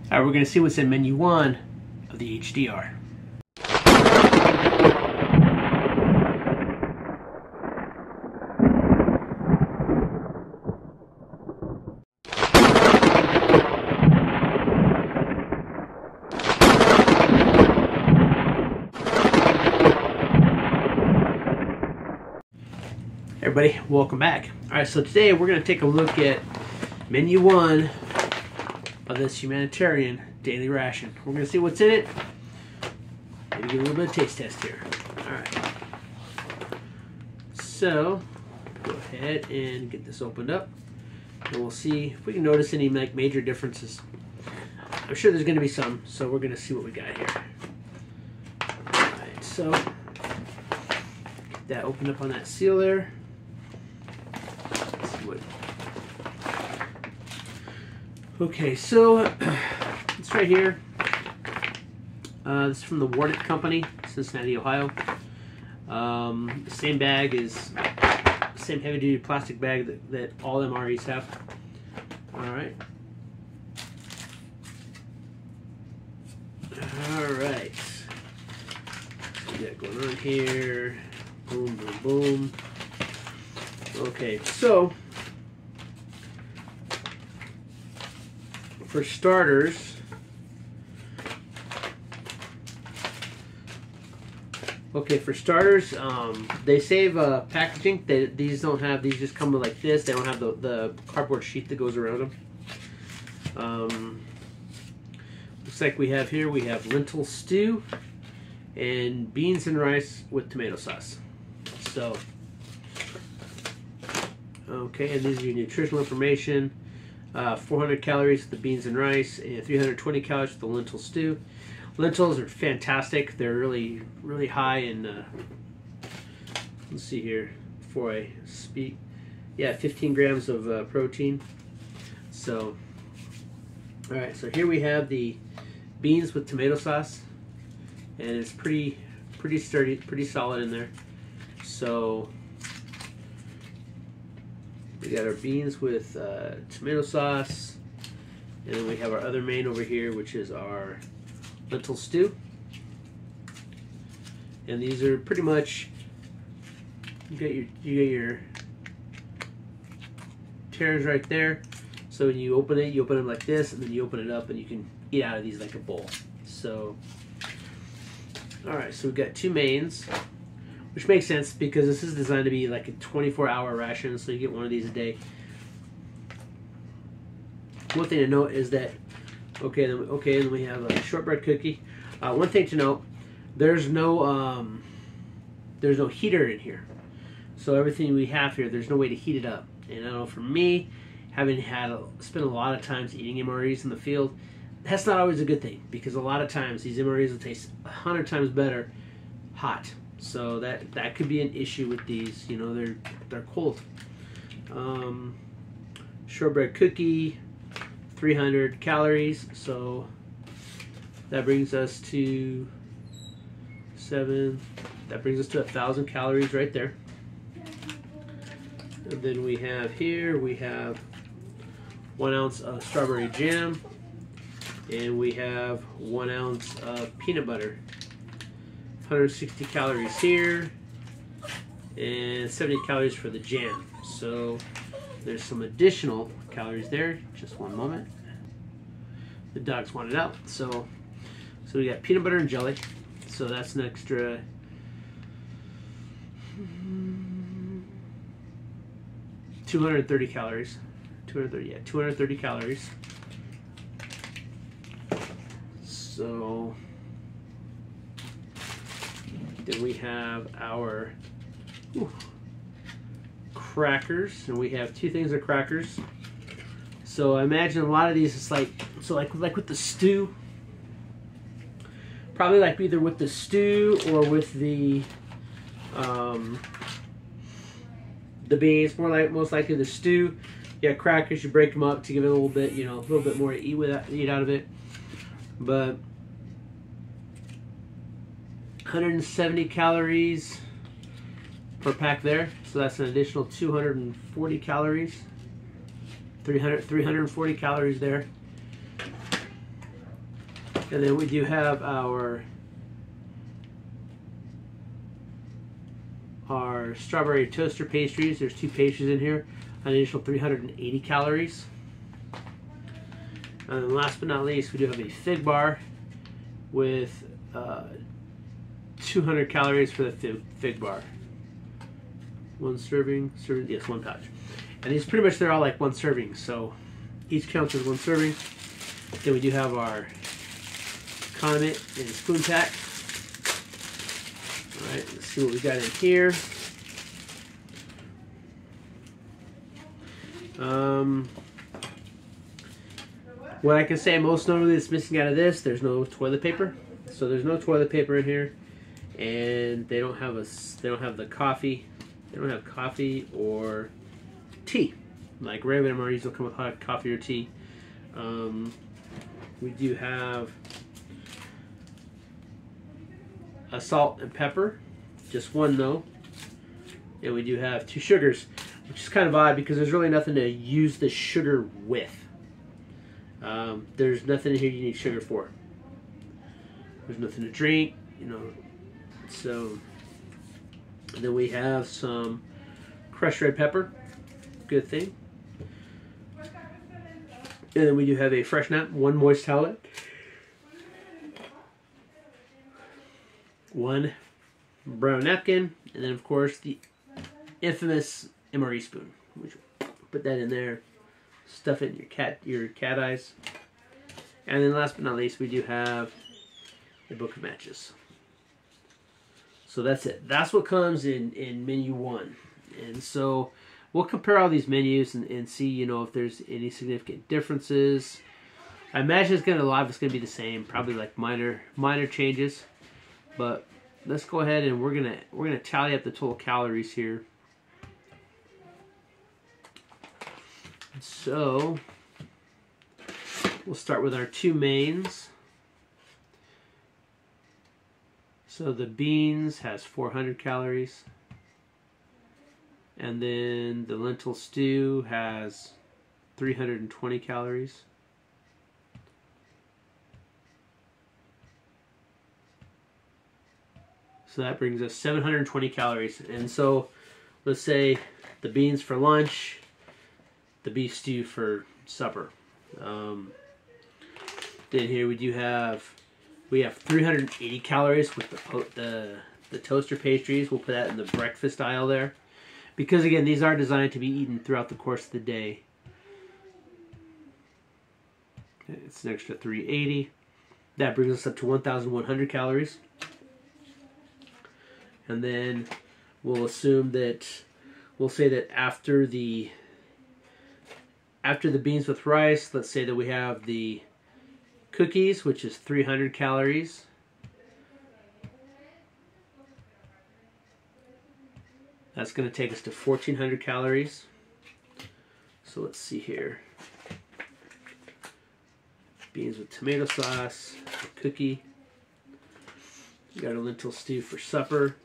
Alright, we're going to see what's in menu 1 of the HDR. Everybody, welcome back. Alright, so today we're going to take a look at menu 1 of this humanitarian daily ration. We're going to see what's in it. Maybe get a little bit of taste test here. Alright. So, go ahead and get this opened up. And we'll see if we can notice any like major differences. I'm sure there's going to be some, so we're going to see what we got here. Alright, so get that opened up on that seal there. Okay, so it's right here. This is from the Warnick Company, Cincinnati, Ohio. The same bag is the same heavy-duty plastic bag that all MREs have. All right. All right. What we got going on here? Boom, boom, boom. Okay, so for starters, they save packaging. These don't have, these just come like this. They don't have the cardboard sheet that goes around them. Looks like we have here, we have lentil stew and beans and rice with tomato sauce. So, okay, and these are your nutritional information. 400 calories with the beans and rice, and 320 calories with the lentil stew. Lentils are fantastic. They're really, really high in, let's see here, before I speak. Yeah, 15 grams of protein. So, all right, so here we have the beans with tomato sauce, and it's pretty sturdy, pretty solid in there. So, we got our beans with tomato sauce, and then we have our other main over here, which is our lentil stew. And these are pretty much, you get your tears right there. So when you open it like this, and then you open it up, and you can eat out of these like a bowl. So, all right, so we've got two mains, which makes sense because this is designed to be like a 24-hour ration, so you get one of these a day. One thing to note is that, then we have a shortbread cookie. One thing to note, there's no heater in here. So everything we have here, there's no way to heat it up. And I know for me, having spent a lot of times eating MREs in the field, that's not always a good thing, because a lot of times these MREs will taste 100 times better hot. So that could be an issue with these. You know, they're cold. Shortbread cookie, 300 calories. So that brings us to 7. That brings us to 1,000 calories right there. And then we have here, we have 1 ounce of strawberry jam, and we have 1 ounce of peanut butter. 160 calories here, and 70 calories for the jam. So there's some additional calories there. Just one moment. The dogs want it out. So we got peanut butter and jelly. So that's an extra 230 calories. 230 calories. So then we have our crackers, and we have 2 things of crackers. So I imagine a lot of these, it's like, so like with the stew, probably like either with the stew or with the beans. Most likely the stew. Yeah, crackers, you break them up to give it a little bit, a little bit more to eat out of it. But 170 calories per pack there, so that's an additional 240 calories. 340 calories there. And then we do have our strawberry toaster pastries. There's 2 pastries in here, an additional 380 calories. And then last but not least, we do have a fig bar with 200 calories for the fig bar. 1 serving, yes, 1 pouch. And these pretty much, they're all like 1 serving, so each counts as 1 serving. Then we do have our condiment and spoon pack. Alright, let's see what we got in here. What I can say most notably that's missing out of this, there's no toilet paper. So there's no toilet paper in here, and they don't have the coffee. They don't have coffee or tea. Like regular MREs will come with hot coffee or tea. We do have a salt and pepper, just 1 though, and we do have 2 sugars, which is kind of odd because there's really nothing to use the sugar with. There's nothing in here you need sugar for. There's nothing to drink, you know. So, and then we have some crushed red pepper, good thing. And then we do have a fresh nap, 1 moist towelette, 1 brown napkin, and then of course the infamous MRE spoon, which put that in there, stuff it in your cat eyes. And then last but not least, we do have a book of matches. So that's it. That's what comes in menu 1. And so we'll compare all these menus and see, you know, if there's any significant differences. I imagine it's gonna be the same, probably like minor changes. But let's go ahead and we're gonna tally up the total calories here. So we'll start with our 2 mains. So the beans has 400 calories. And then the lentil stew has 320 calories. So that brings us 720 calories. And so let's say the beans for lunch, the beef stew for supper. Then here we have 380 calories with the toaster pastries. We'll put that in the breakfast aisle there, because again, these are designed to be eaten throughout the course of the day. It's an extra 380. That brings us up to 1,100 calories. And then we'll say that after the beans with rice, let's say that we have the cookies, which is 300 calories. That's going to take us to 1,400 calories. So let's see here. Beans with tomato sauce, a cookie. We got a lentil stew for supper.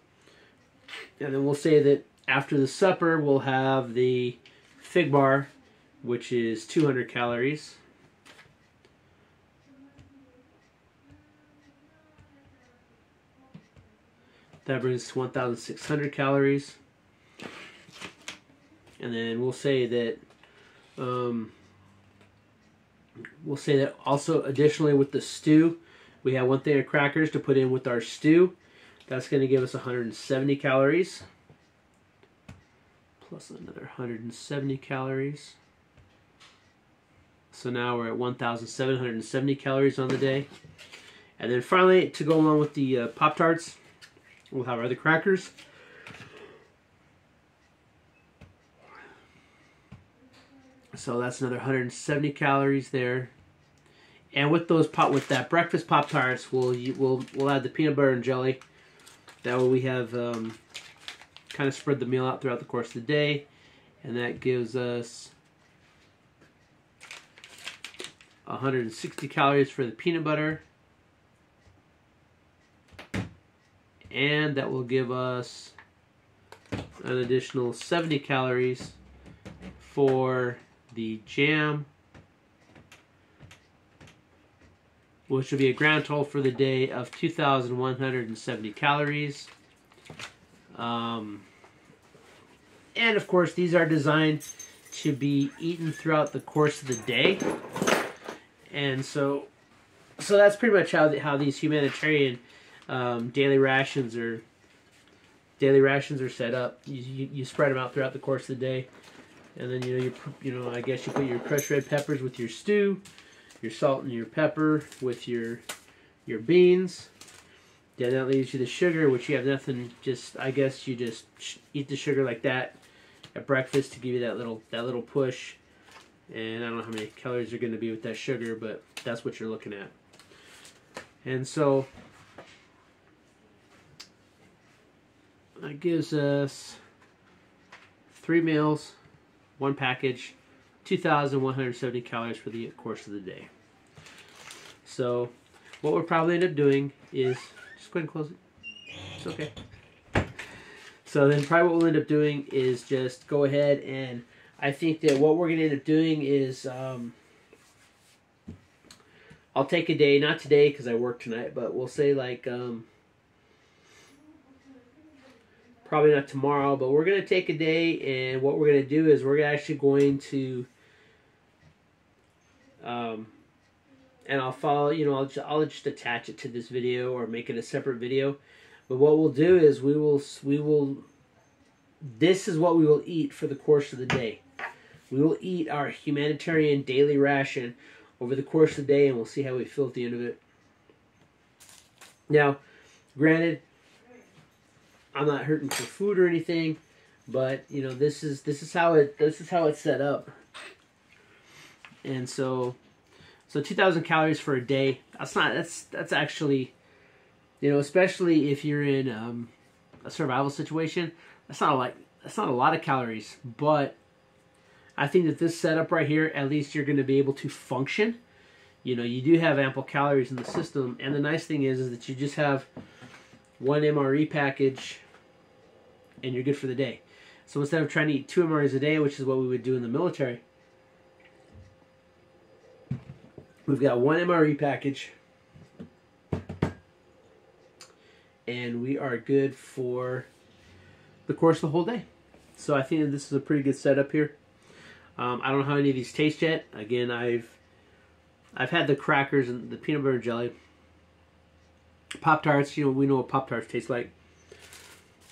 And then we'll say that after the supper, we'll have the fig bar, which is 200 calories. That brings us to 1,600 calories. And then we'll say that also additionally with the stew, we have 1 thing of crackers to put in with our stew. That's going to give us 170 calories. Plus another 170 calories. So now we're at 1,770 calories on the day. And then finally, to go along with the Pop-Tarts, we'll have our other crackers. So that's another 170 calories there. And with that breakfast Pop-Tarts, we'll add the peanut butter and jelly. That way we have kind of spread the meal out throughout the course of the day, and that gives us 160 calories for the peanut butter, and that will give us an additional 70 calories for the jam, which will be a grand total for the day of 2,170 calories. And of course, these are designed to be eaten throughout the course of the day. And so that's pretty much how these humanitarian daily rations are set up. You spread them out throughout the course of the day, and then I guess you put your crushed red peppers with your stew, your salt and your pepper with your beans. Then that leaves you the sugar, which you have nothing. I guess you just eat the sugar like that at breakfast to give you that little push. And I don't know how many calories are going to be with that sugar, but that's what you're looking at. And so that gives us 3 meals, 1 package, 2,170 calories for the course of the day. So what we'll probably end up doing is, just go ahead and close it. It's okay. So then probably what we'll end up doing is just go ahead, and I think that what we're going to end up doing is I'll take a day, not today because I work tonight, but we'll say like probably not tomorrow, but we're going to take a day, and what we're going to do is we're actually going to and I'll follow, I'll just attach it to this video or make it a separate video. But what we'll do is this is what we will eat for the course of the day. We will eat our humanitarian daily ration over the course of the day, and we'll see how we feel at the end of it. Now, granted, I'm not hurting for food or anything, but this is how it's set up. And so 2,000 calories for a day. That's actually, especially if you're in a survival situation, that's not a lot of calories. But I think that this setup right here, at least you're going to be able to function. You do have ample calories in the system, and the nice thing is that you just have 1 MRE package, and you're good for the day. So instead of trying to eat 2 MREs a day, which is what we would do in the military, we've got 1 MRE package, and we are good for the course of the whole day. So I think that this is a pretty good setup here. I don't know how any of these taste yet. Again, I've had the crackers and the peanut butter and jelly. Pop-Tarts, we know what Pop-Tarts taste like.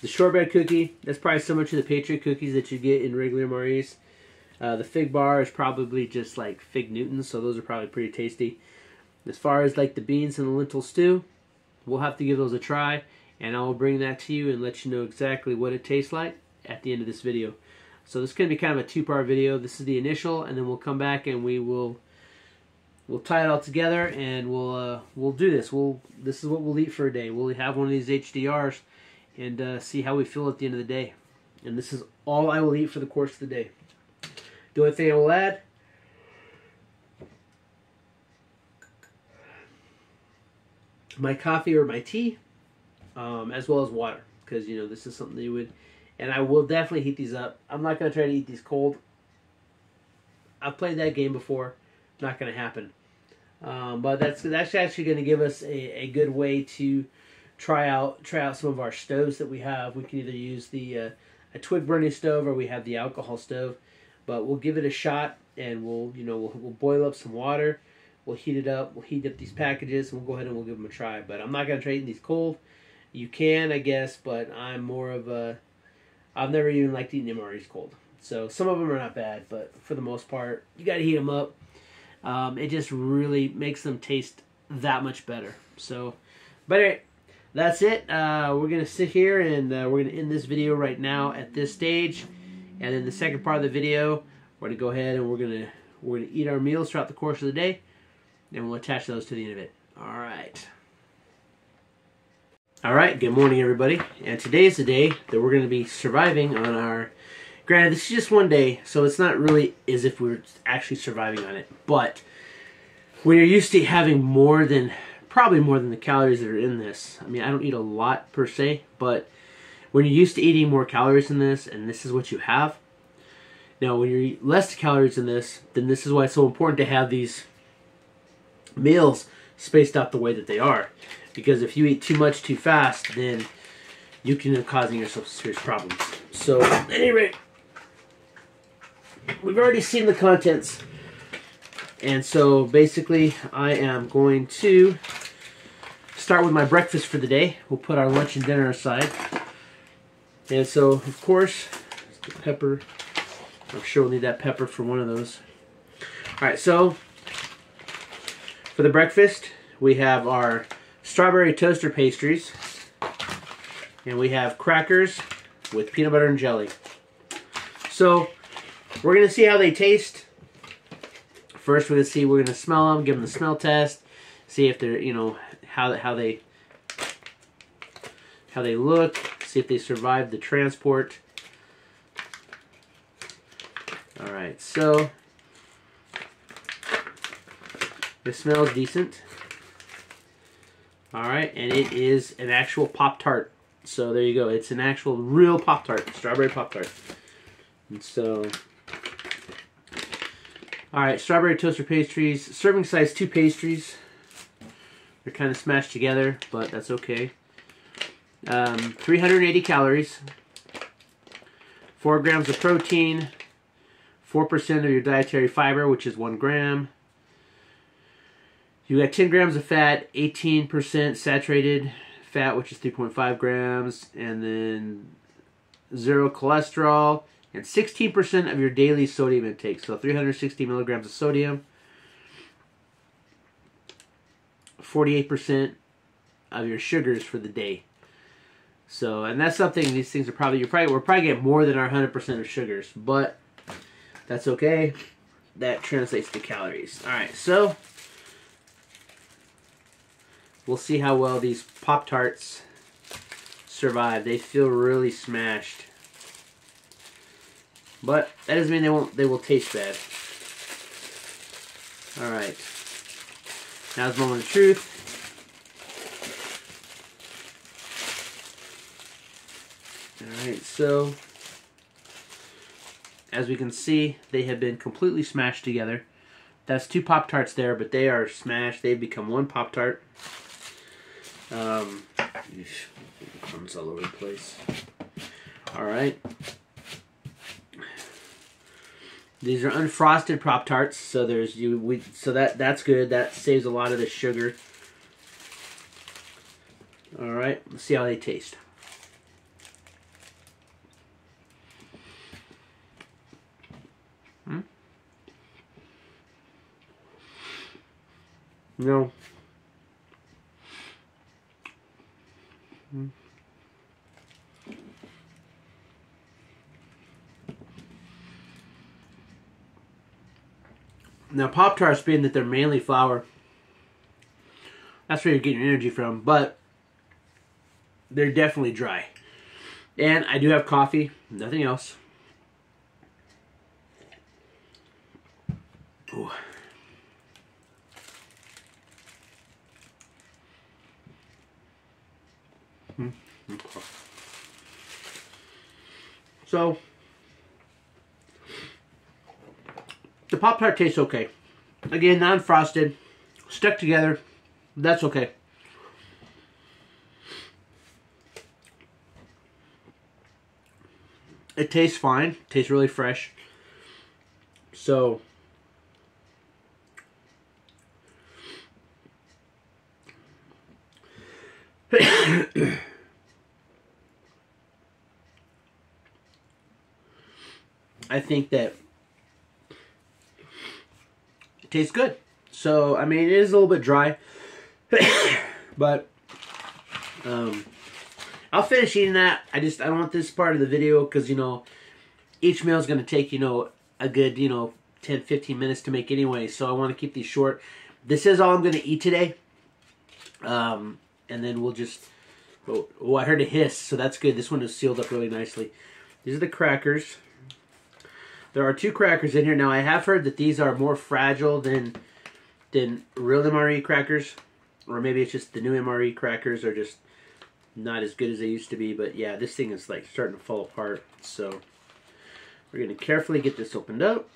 The shortbread cookie, that's probably similar to the Patriot cookies that you get in regular MREs. The fig bar is probably just like Fig Newtons, so those are probably pretty tasty. As far as like the beans and the lentil stew, we'll have to give those a try, and I will bring that to you and let you know exactly what it tastes like at the end of this video. So this is going to be kind of a 2-part video. This is the initial, and then we'll come back and we'll tie it all together, and we'll do this. This is what we'll eat for a day. We'll have one of these HDRs and see how we feel at the end of the day. And this is all I will eat for the course of the day. The only thing I will add, my coffee or my tea, as well as water, because this is something that you would, and I will definitely heat these up. I'm not going to try to eat these cold. I've played that game before. Not going to happen. But that's actually going to give us a good way to try out some of our stoves that we have. We can either use a twig burning stove, or we have the alcohol stove. But we'll give it a shot, and we'll boil up some water. We'll heat it up. We'll heat up these packages, and we'll go ahead and we'll give them a try. But I'm not going to try eating these cold. You can, I guess, but I'm more of a... I've never even liked eating MREs cold. So some of them are not bad, but for the most part, you got to heat them up. It just really makes them taste that much better. So, but anyway, that's it. We're going to sit here, and we're going to end this video right now at this stage. And in the second part of the video, we're going to go ahead and we're going to eat our meals throughout the course of the day, and we'll attach those to the end of it. All right. All right, good morning, everybody. And today is the day that we're going to be surviving on our... Granted, this is just one day, so it's not really as if we're actually surviving on it. But when you're used to having probably more than the calories that are in this. I mean, I don't eat a lot per se, but when you're used to eating more calories than this, and this is what you have. Now, when you eat less calories than this, then this is why it's so important to have these meals spaced out the way that they are. Because if you eat too much too fast, then you can end up causing yourself serious problems. So, at any rate, we've already seen the contents. And so, basically, I am going to start with my breakfast for the day. We'll put our lunch and dinner aside. And so, of course, the pepper. I'm sure we'll need that pepper for one of those. Alright, so for the breakfast, we have our strawberry toaster pastries. And we have crackers with peanut butter and jelly. So, we're going to see how they taste. First, we're going to smell them, give them the smell test, see if they're, you know, how they look, see if they survive the transport. All right, so this smells decent. All right, and it is an actual Pop-Tart. So there you go. It's an actual real Pop-Tart, strawberry Pop-Tart. And so, all right, strawberry toaster pastries, serving size 2 pastries. They're kind of smashed together, but that's okay. 380 calories, 4 grams of protein, 4% of your dietary fiber, which is 1 gram. You got 10 grams of fat, 18% saturated fat, which is 3.5 grams, and then 0 cholesterol, and 16% of your daily sodium intake. So 360 milligrams of sodium, 48% of your sugars for the day. So, and that's something, these things are probably, we're probably getting more than our 100% of sugars, but that's okay. That translates to calories. All right, so we'll see how well these Pop-Tarts survive. They feel really smashed, but that doesn't mean they will taste bad. All right, now's the moment of truth. All right, so as we can see, they have been completely smashed together. That's 2 Pop-Tarts there, but they are smashed. They've become 1 Pop-Tart. Crumbs all over the place. All right. These are unfrosted Pop-Tarts, so that's good. That saves a lot of the sugar. All right, let's see how they taste. No. Now, Pop-Tarts, being that they're mainly flour, that's where you're getting your energy from, but they're definitely dry. And I do have coffee, nothing else. Ooh. So, the Pop-Tart tastes okay. Again, non-frosted, stuck together, that's okay. It tastes fine, tastes really fresh. So, I think that it tastes good. So, I mean, it is a little bit dry, but I'll finish eating that. I don't want this part of the video because, you know, each meal is going to take, you know, a good, you know, 10, 15 minutes to make anyway. So I want to keep these short. This is all I'm going to eat today. And then we'll just, oh, I heard a hiss, so that's good. This one is sealed up really nicely. These are the crackers. There are 2 crackers in here. Now, I have heard that these are more fragile than real MRE crackers. Or maybe it's just the new MRE crackers are just not as good as they used to be. But yeah, this thing is like starting to fall apart. So we're going to carefully get this opened up.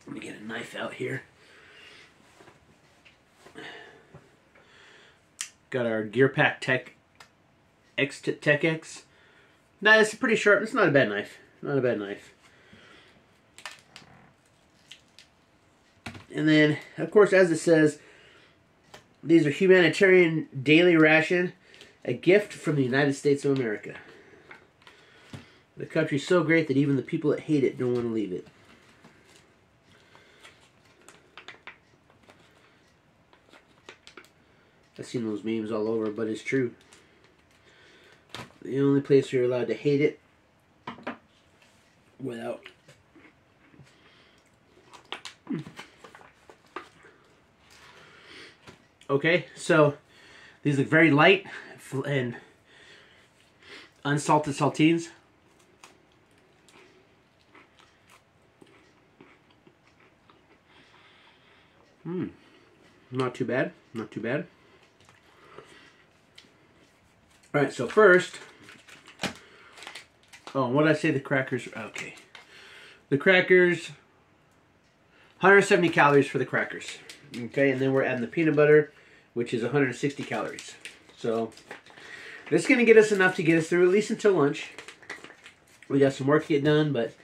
Let me get a knife out here. Got our Gear Pack Tech X. Nah, it's pretty sharp. It's not a bad knife. Not a bad knife. And then, of course, as it says, these are humanitarian daily ration, a gift from the United States of America. The country's so great that even the people that hate it don't want to leave it. I've seen those memes all over, but it's true. The only place you're allowed to hate it without... Okay, so these look very light and unsalted saltines. Not too bad. Not too bad. Alright, so first... Oh, what did I say the crackers... Okay. The crackers... 170 calories for the crackers. Okay, and then we're adding the peanut butter, which is 160 calories. So, this is going to get us enough to get us through at least until lunch. We got some work to get done, but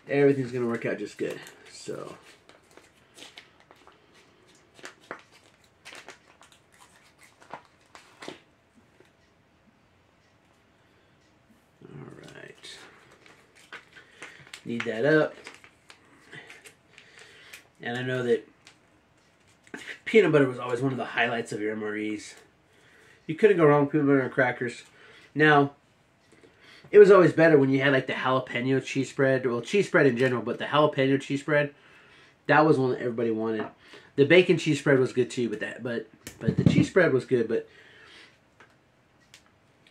everything's going to work out just good. So... Knead that up. And I know that peanut butter was always one of the highlights of your MREs. You couldn't go wrong with peanut butter and crackers. Now, it was always better when you had like the jalapeno cheese spread. Well, cheese spread in general, but the jalapeno cheese spread, that was one that everybody wanted. The bacon cheese spread was good too, but the cheese spread was good. But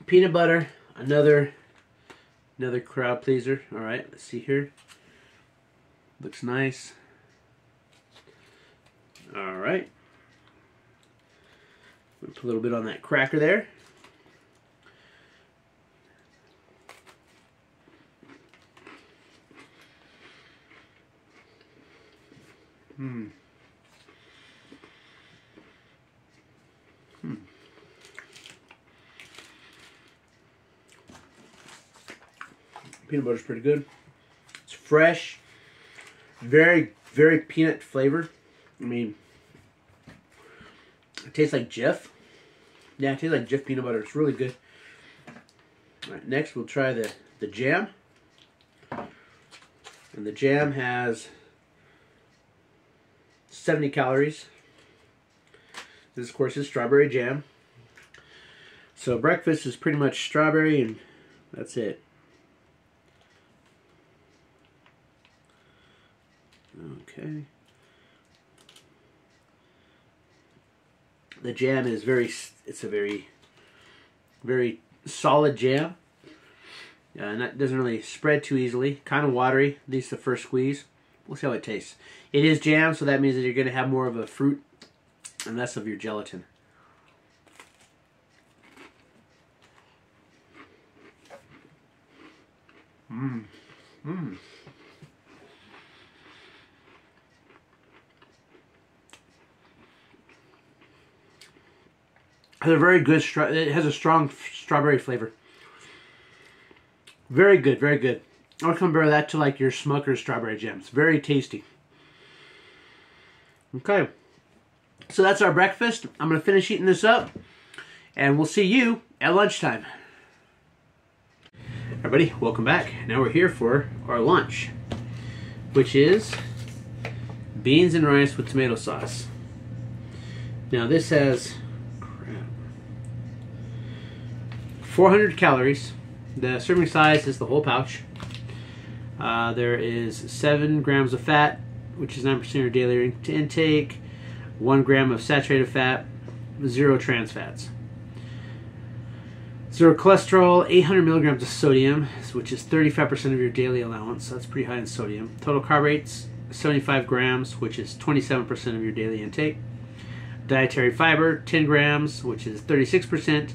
peanut butter, another crowd pleaser. All right, let's see here. Looks nice. All right. Put a little bit on that cracker there. Peanut butter's pretty good. It's fresh. Very, very peanut flavor. I mean, it tastes like Jif. Yeah, it tastes like Jif peanut butter. It's really good. Alright, next we'll try the jam. And the jam has 70 calories. This, of course, is strawberry jam. So breakfast is pretty much strawberry and that's it. Okay. The jam is it's a very, very solid jam. And that doesn't really spread too easily. Kind of watery, at least the first squeeze. We'll see how it tastes. It is jam, so that means that you're going to have more of a fruit and less of your gelatin. It has a very good, it has a strong strawberry flavor. Very good, very good. I would compare that to like your Smucker's strawberry jam. It's very tasty. Okay. So that's our breakfast. I'm going to finish eating this up. And we'll see you at lunchtime. Everybody, welcome back. Now we're here for our lunch, which is beans and rice with tomato sauce. Now this has 400 calories. The serving size is the whole pouch. There is 7 grams of fat, which is 9% of your daily intake, 1 gram of saturated fat, 0 trans fats. 0 cholesterol, 800 milligrams of sodium, which is 35% of your daily allowance. So that's pretty high in sodium. Total carb rates, 75 grams, which is 27% of your daily intake. Dietary fiber, 10 grams, which is 36%.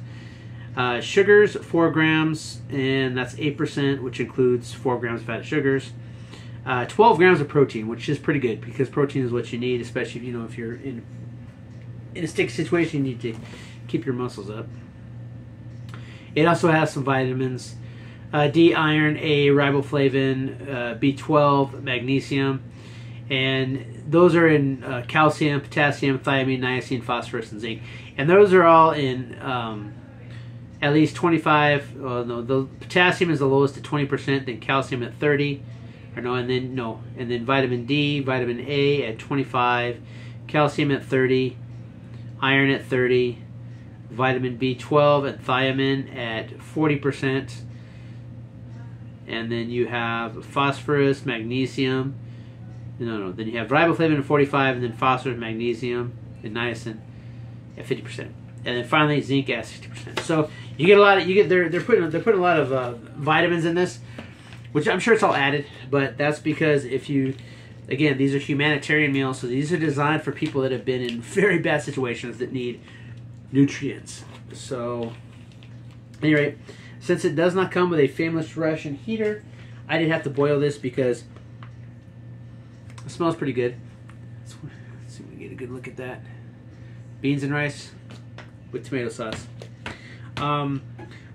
Sugars, 4 grams, and that's 8%, which includes 4 grams of added sugars. 12 grams of protein, which is pretty good because protein is what you need, especially if, you know, if you're in a sticky situation, you need to keep your muscles up. It also has some vitamins: D, iron, A, riboflavin, B12, magnesium, and those are in calcium, potassium, thiamine, niacin, phosphorus, and zinc. And those are all in at least 25. No, the potassium is the lowest at 20%, then calcium at 30. And then vitamin D, vitamin A at 25, calcium at 30, iron at 30, vitamin B12 and thiamine at 40%, and then you have phosphorus, magnesium. Then you have riboflavin at 45, and then phosphorus, magnesium, and niacin at 50%, and then finally zinc at 60%. So you get a lot of they're putting a lot of vitamins in this, which I'm sure it's all added, but that's because again, these are humanitarian meals, so these are designed for people that have been in very bad situations that need nutrients. So, anyway, since it does not come with a famous Russian heater, I did have to boil this because it smells pretty good. Let's see if we can get a good look at that. Beans and rice with tomato sauce.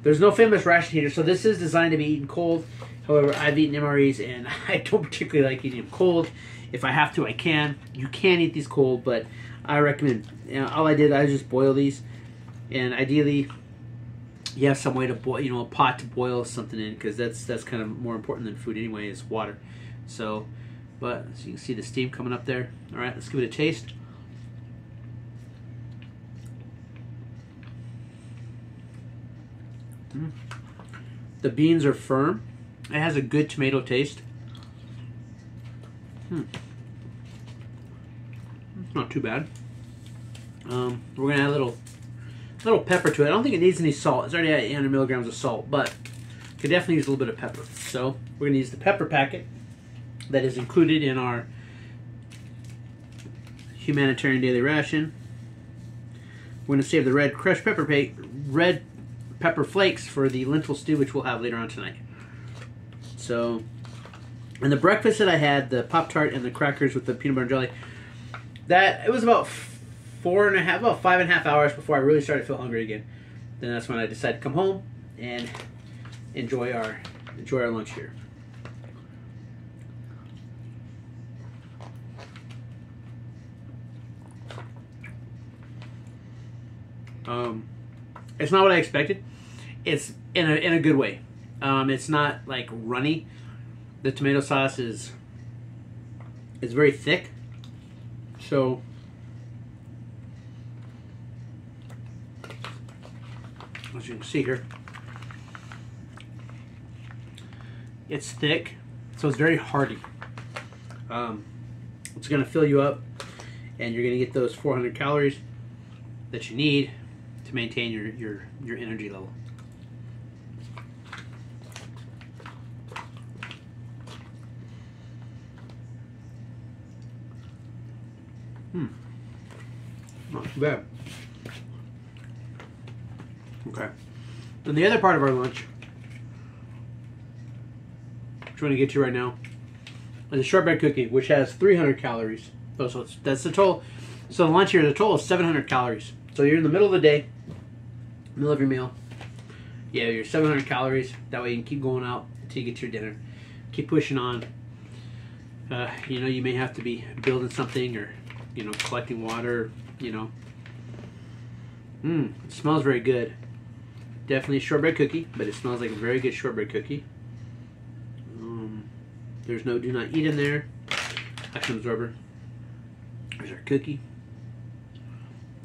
There's no famous Russian heater, so this is designed to be eaten cold. However, I've eaten MREs, and I don't particularly like eating them cold. If I have to, I can. You can eat these cold, but I recommend. All I did, I just boil these, and ideally, you have some way to boil, a pot to boil something in, because that's kind of more important than food anyway, is water. So you can see the steam coming up there. All right, let's give it a taste. The beans are firm. It has a good tomato taste. Not too bad. We're gonna add a little pepper to it. I don't think it needs any salt. It's already at 800 milligrams of salt, but could definitely use a little bit of pepper. So we're gonna use the pepper packet that is included in our humanitarian daily ration. We're gonna save the red pepper flakes for the lentil stew, which we'll have later on tonight. So, and the breakfast that I had, the Pop-Tart and the crackers with the peanut butter and jelly, it was about 5.5 hours before I really started to feel hungry again. Then that's when I decided to come home and enjoy our lunch here. It's not what I expected. It's in a good way. It's not like runny. The tomato sauce is very thick. So as you can see here, it's thick, so it's very hearty. It's going to fill you up, and you're going to get those 400 calories that you need to maintain your energy level. Not too bad. Okay. And the other part of our lunch, which I'm going to get to right now, is a shortbread cookie, which has 300 calories. So that's the total. So the lunch here, the total is 700 calories. So you're in the middle of the day, middle of your meal. Yeah, you're 700 calories. That way you can keep going out until you get to your dinner. Keep pushing on. You may have to be building something or, collecting water, It smells very good. Definitely a shortbread cookie, but it smells like a very good shortbread cookie. There's no do not eat in there. Action absorber. There's our cookie.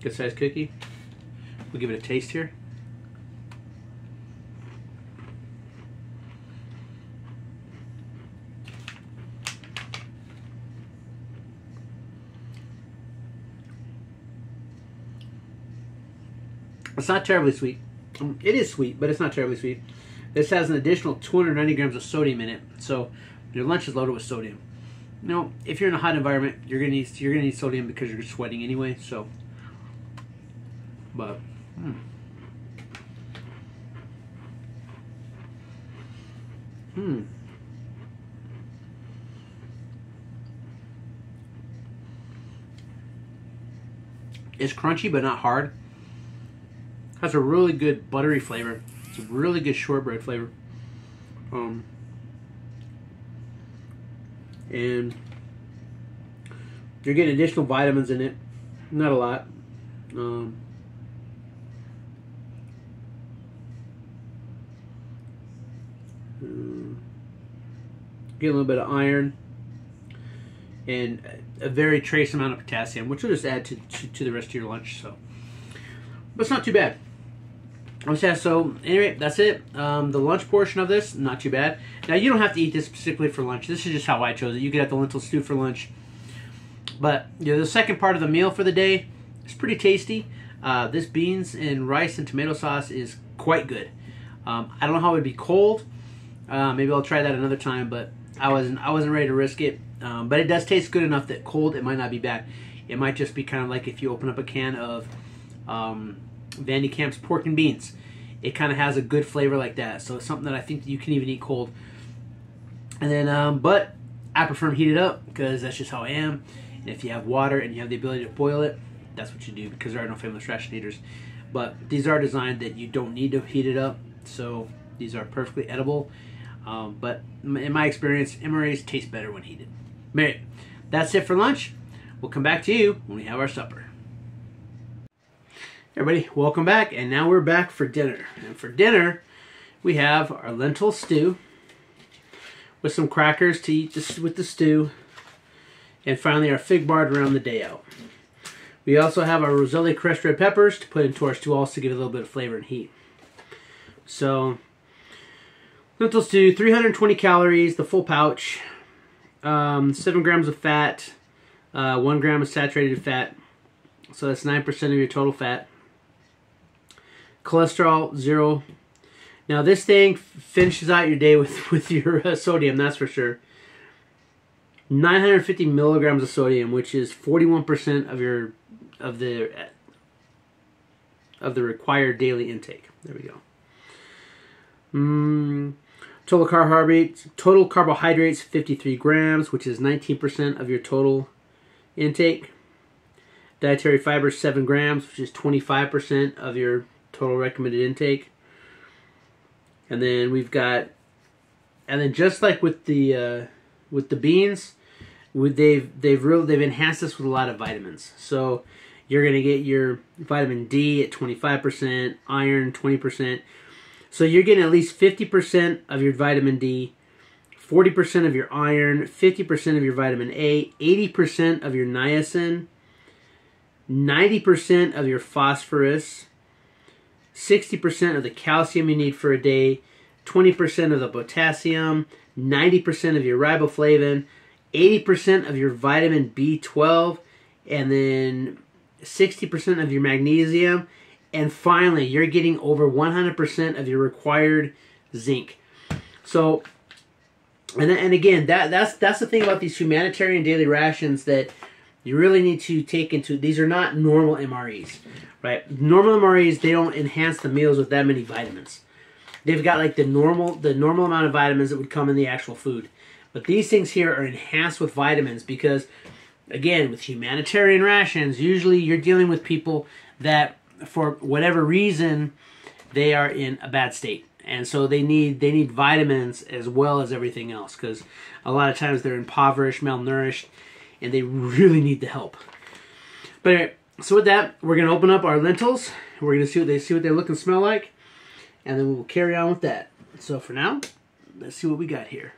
Good sized cookie. We'll give it a taste here. It's not terribly sweet. It is sweet, but it's not terribly sweet. This has an additional 290 grams of sodium in it, so your lunch is loaded with sodium. If you're in a hot environment, you're gonna need sodium because you're sweating anyway. So, but it's crunchy but not hard. Has a really good buttery flavor. It's a really good shortbread flavor. And you're getting additional vitamins in it. Not a lot. Get a little bit of iron and a very trace amount of potassium, which will just add to the rest of your lunch. So, but it's not too bad. So anyway, that's it. The lunch portion of this, not too bad. Now you don't have to eat this specifically for lunch. This is just how I chose it. You could have the lentil stew for lunch. But you know, the second part of the meal for the day is pretty tasty. This beans and rice and tomato sauce is quite good. I don't know how it would be cold. Maybe I'll try that another time, but I wasn't ready to risk it. But it does taste good enough that cold it might not be bad. It might just be kind of like if you open up a can of Van de Kamp's pork and beans. It kind of has a good flavor like that. So it's something that I think you can even eat cold. And then, but I prefer them heated up because that's just how I am. And if you have water and you have the ability to boil it, that's what you do because there are no famous ration heaters. But these are designed that you don't need to heat it up. So these are perfectly edible. But in my experience, MREs taste better when heated. Anyway, that's it for lunch. We'll come back to you when we have our supper. Everybody, welcome back, and now we're back for dinner. And for dinner, we have our lentil stew with some crackers to eat this with the stew, and finally our fig bar to round the day out. We also have our roselli crushed red peppers to put into our stew also to give it a little bit of flavor and heat. So, lentil stew, 320 calories, the full pouch, 7 grams of fat, 1 gram of saturated fat, so that's 9% of your total fat. Cholesterol, 0. Now this thing finishes out your day with your sodium, that's for sure. 950 milligrams of sodium, which is 41% of the required daily intake. There we go. Total carbohydrates, 53 grams, which is 19% of your total intake. Dietary fiber, 7 grams, which is 25% of your total recommended intake. And then we've got, and then just like with the beans, they've enhanced this with a lot of vitamins. So you're gonna get your vitamin D at 25%, iron 20%. So you're getting at least 50% of your vitamin D, 40% of your iron, 50% of your vitamin A, 80% of your niacin, 90% of your phosphorus, 60% of the calcium you need for a day, 20% of the potassium, 90% of your riboflavin, 80% of your vitamin B12, and then 60% of your magnesium, and finally, you're getting over 100% of your required zinc. So, and again, that's the thing about these humanitarian daily rations that you really need to take into. These are not normal MREs, right? Normal MREs, they don't enhance the meals with that many vitamins. They've got like the normal amount of vitamins that would come in the actual food. But these things here are enhanced with vitamins because, again, with humanitarian rations, usually you're dealing with people that, for whatever reason, they are in a bad state. And so they need vitamins as well as everything else because a lot of times they're impoverished, malnourished, and they really need the help. But anyway, so with that, we're going to open up our lentils. We're going to see what they look and smell like, and then we'll carry on with that. So for now, let's see what we got here.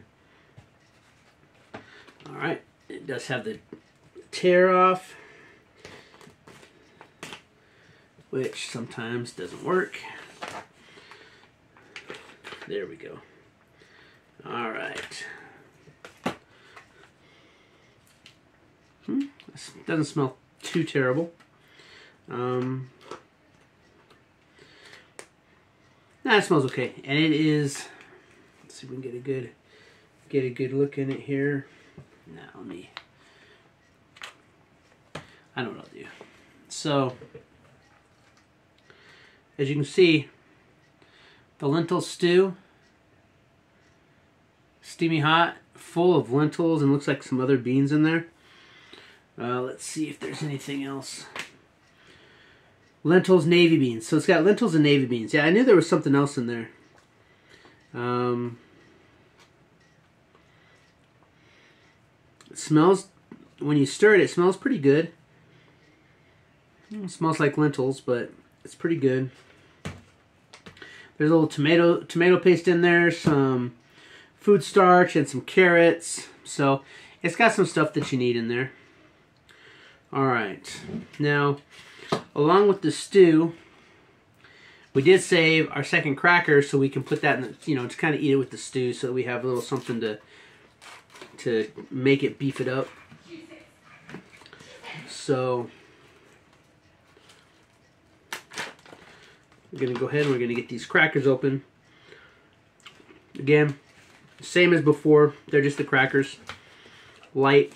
All right, it does have the tear off, which sometimes doesn't work. There we go. All right. This doesn't smell too terrible. Nah, it smells okay, and it is. Let's see if we can get a good look in it here. Now let me. I know what I'll do. So, as you can see, the lentil stew, steamy hot, full of lentils, and looks like some other beans in there. Let's see if there's anything else. Lentils, navy beans. So it's got lentils and navy beans. Yeah, I knew there was something else in there. It smells, when you stir it, it smells pretty good. It smells like lentils, but it's pretty good. There's a little tomato paste in there, some food starch, and some carrots. So it's got some stuff that you need in there. All right. Now, along with the stew, we did save our second cracker so we can put that in the, you know, to kind of eat it with the stew so that we have a little something to make it, beef it up. So we're going to go ahead and we're going to get these crackers open. Again, same as before. They're just the crackers. Light,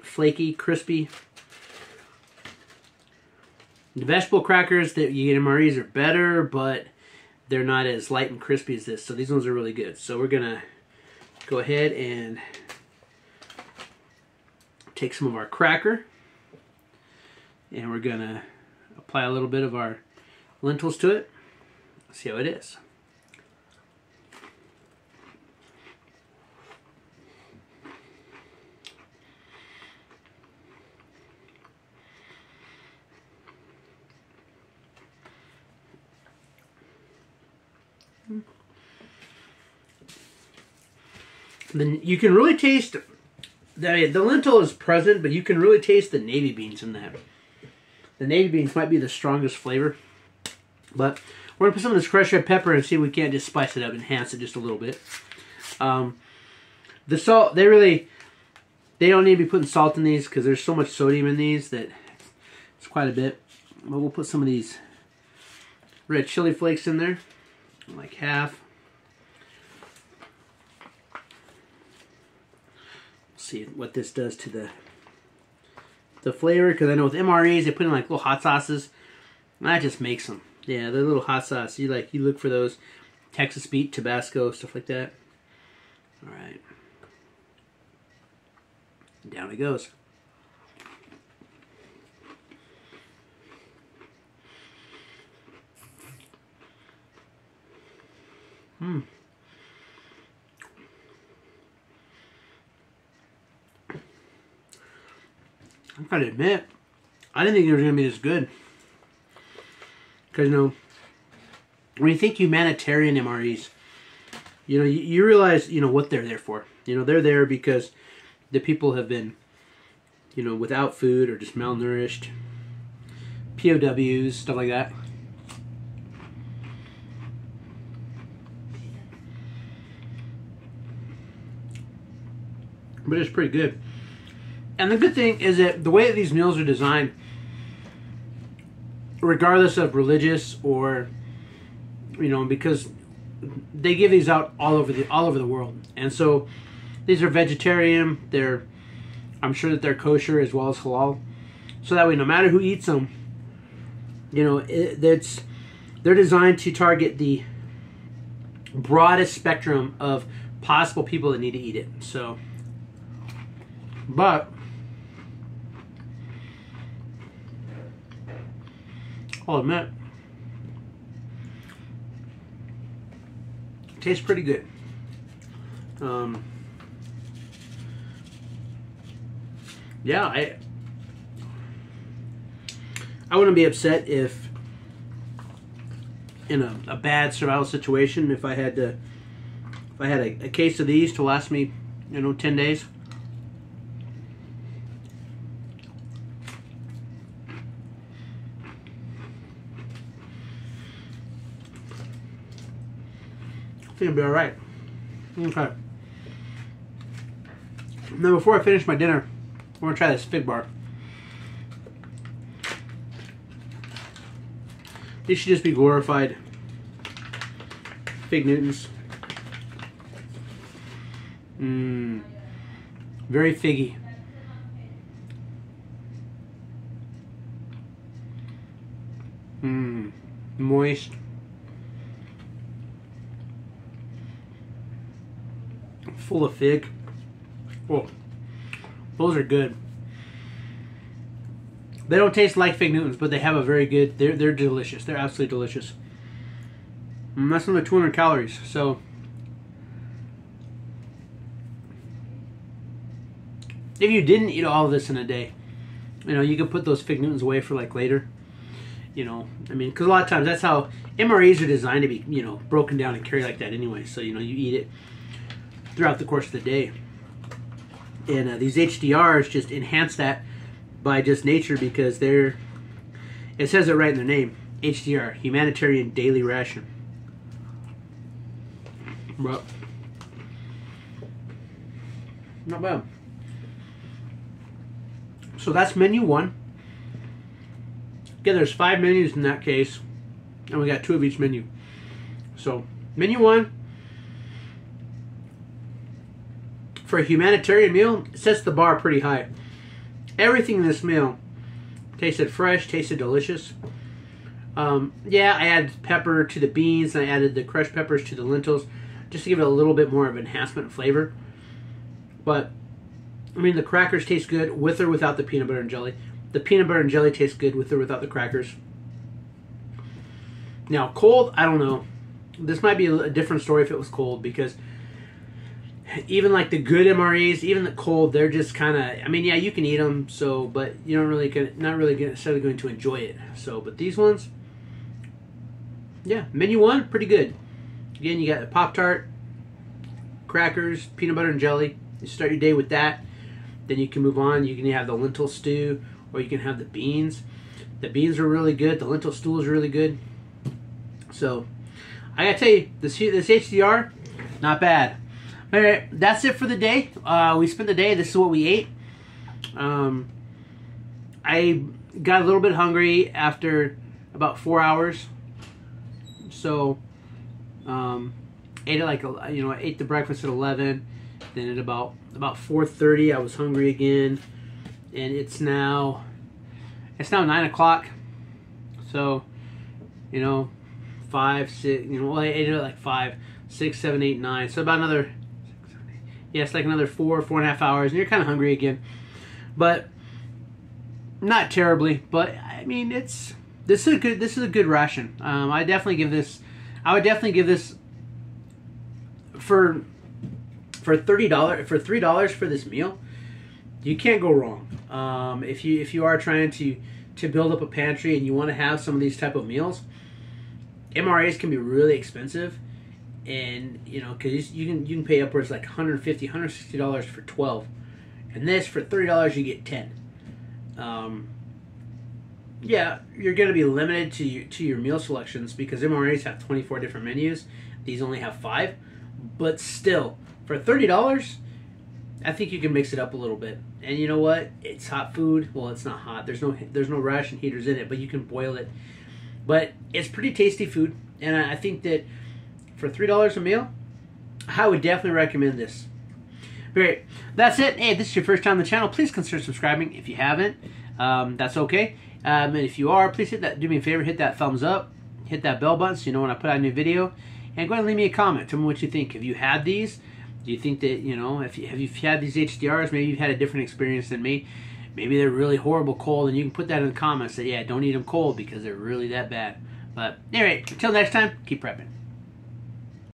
flaky, crispy. The vegetable crackers that you get in MREs are better, but they're not as light and crispy as this. So these ones are really good. So we're going to go ahead and take some of our cracker. And we're going to apply a little bit of our lentils to it. See how it is. Then you can really taste the lentil is present, but you can really taste the navy beans in that. The navy beans might be the strongest flavor, but we're gonna put some of this crushed red pepper and see if we can't just spice it up, enhance it just a little bit. The salt, they don't need to be putting salt in these because there's so much sodium in these that it's quite a bit. But we'll put some of these red chili flakes in there, like half. See what this does to the flavor, because I know with MREs they put in like little hot sauces, and that just makes them. Yeah, the little hot sauce. You look for those, Texas beet, Tabasco, stuff like that. All right, down it goes. I'm gotta admit, I didn't think it was gonna be this good. Because, you know, when you think humanitarian MREs, you know, you realize, you know, what they're there for. You know, they're there because the people have been, you know, without food or just malnourished, POWs, stuff like that. But it's pretty good. And the good thing is that the way that these meals are designed, regardless of religious or, you know, because they give these out all over the world, and so these are vegetarian. I'm sure that they're kosher as well as halal, so that way no matter who eats them, you know, they're designed to target the broadest spectrum of possible people that need to eat it. So, but I'll admit, it tastes pretty good. Yeah, I wouldn't be upset if, in a bad survival situation, if I had a case of these to last me, you know, 10 days. I think it'll be all right. Okay. Now, before I finish my dinner, we're gonna try this fig bar. These should just be glorified fig Newtons. Very figgy. Moist. Full of fig. Oh, those are good. They don't taste like Fig Newtons, but they have a very good. They're delicious. They're absolutely delicious. And that's only 200 calories. So if you didn't eat all of this in a day, you know, you could put those Fig Newtons away for like later. You know, I mean, because a lot of times that's how MREs are designed to be, you know, broken down and carry like that anyway. So, you know, you eat it throughout the course of the day. And these HDRs just enhance that by just nature, because they're, it says it right in their name, HDR, Humanitarian Daily Ration. But not bad. So that's menu 1. Again, there's 5 menus in that case, and we got 2 of each menu. So menu 1, for a humanitarian meal, it sets the bar pretty high. Everything in this meal tasted fresh, tasted delicious. Yeah, I added pepper to the beans, and I added the crushed peppers to the lentils, just to give it a little bit more of enhancement and flavor. But, I mean, the crackers taste good with or without the peanut butter and jelly. The peanut butter and jelly tastes good with or without the crackers. Now, cold, I don't know. This might be a different story if it was cold, because even like the good MREs, even the cold, they're just kind of, I mean, yeah, you can eat them, so, but you don't really, not really necessarily going to enjoy it. So, but these ones, yeah, menu 1, pretty good. Again, you got the Pop-Tart, crackers, peanut butter and jelly. You start your day with that. Then you can move on. You can have the lentil stew, or you can have the beans. The beans are really good. The lentil stew is really good. So, I gotta tell you, this HDR, not bad. All right, that's it for the day. We spent the day. This is what we ate. I got a little bit hungry after about 4 hours. So, ate it like, you know, I ate the breakfast at 11. Then at about 4:30, I was hungry again, and it's now 9 o'clock. So, you know, 5, 6. You know, well, I ate it at like 5, 6, 7, 8, 9. So about another, 6, 7, 8. Yeah, it's like another 4.5 hours, and you're kind of hungry again. But not terribly. But I mean, this is a good ration. I would definitely give this for $3 for this meal. You can't go wrong. If you are trying to build up a pantry and you want to have some of these type of meals, MREs can be really expensive, and you know, because you can pay upwards like $150, $160 for 12, and this for $30 you get 10. Yeah, you're going to be limited to your meal selections, because MREs have 24 different menus. These only have 5, but still, for $30, I think you can mix it up a little bit. And you know what? It's hot food. Well, it's not hot. There's no ration heaters in it, but you can boil it. But it's pretty tasty food, and I think that for $3 a meal, I would definitely recommend this. Great. That's it. Hey, if this is your first time on the channel, please consider subscribing. If you haven't, that's okay. And if you are, please do me a favor, hit that thumbs up, hit that bell button so you know when I put out a new video, and go ahead and leave me a comment. Tell me what you think. Have you had these? Do you think that, you know, have you had these HDRs? Maybe you've had a different experience than me. Maybe they're really horrible cold, and you can put that in the comments. Say, yeah, don't eat them cold because they're really that bad. But anyway, until next time, keep prepping.